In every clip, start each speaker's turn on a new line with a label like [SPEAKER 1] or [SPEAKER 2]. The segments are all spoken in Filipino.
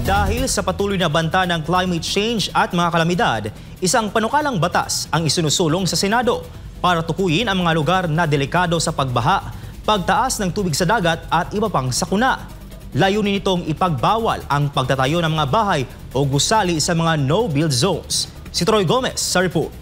[SPEAKER 1] Dahil sa patuloy na banta ng climate change at mga kalamidad, isang panukalang batas ang isinusulong sa Senado para tukuyin ang mga lugar na delikado sa pagbaha, pagtaas ng tubig sa dagat at iba pang sakuna. Layunin nitong ipagbawal ang pagtatayo ng mga bahay o gusali sa mga no-build zones. Si Troy Gomez sa report.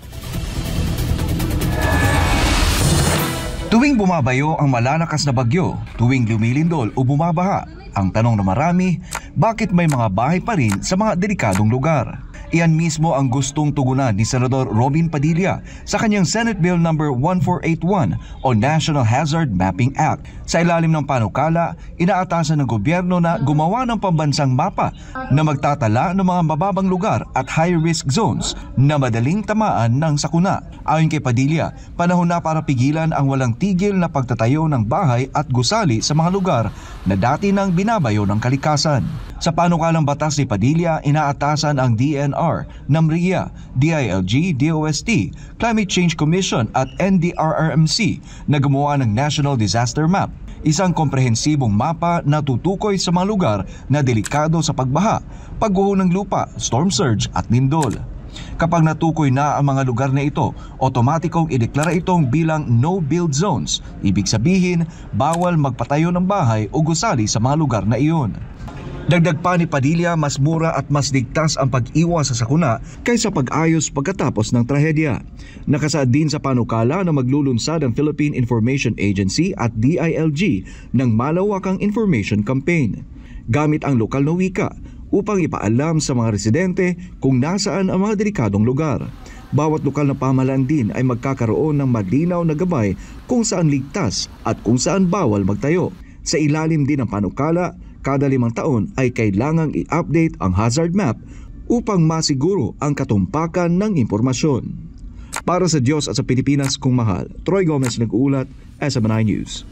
[SPEAKER 2] Tuwing bumabayo ang malalakas na bagyo, tuwing lumilindol o bumabaha, ang tanong na marami, bakit may mga bahay pa rin sa mga delikadong lugar? Iyan mismo ang gustong tugunan ni Senador Robin Padilla sa kanyang Senate Bill No. 1481 o National Hazard Mapping Act. Sa ilalim ng panukala, inaatasan ng gobyerno na gumawa ng pambansang mapa na magtatala ng mga mababang lugar at high-risk zones na madaling tamaan ng sakuna. Ayon kay Padilla, panahon na para pigilan ang walang tigil na pagtatayo ng bahay at gusali sa mga lugar na dati nang binabayo ng kalikasan. Sa panukalang batas ni Padilla, inaatasan ang DNR, NAMRIA, DILG, DOST, Climate Change Commission at NDRRMC na gumawa ng National Disaster Map, isang komprehensibong mapa na tutukoy sa mga lugar na delikado sa pagbaha, pagguho ng lupa, storm surge at lindol. Kapag natukoy na ang mga lugar na ito, otomatikong ideklara itong bilang no-build zones. Ibig sabihin, bawal magpatayo ng bahay o gusali sa mga lugar na iyon. Dagdag pa ni Padilla, mas mura at mas ligtas ang pag-iwas sa sakuna kaysa pag-ayos pagkatapos ng trahedya. Nakasaad din sa panukala na maglulunsad ang Philippine Information Agency at DILG ng malawakang information campaign gamit ang lokal na wika upang ipaalam sa mga residente kung nasaan ang mga delikadong lugar. Bawat lokal na pamahalaan din ay magkakaroon ng malinaw na gabay kung saan ligtas at kung saan bawal magtayo. Sa ilalim din ng panukala, kada 5 taon ay kailangang i-update ang hazard map upang masiguro ang katumpakan ng impormasyon. Para sa Diyos at sa Pilipinas kung mahal, Troy Gomez nag-uulat, SMNI News.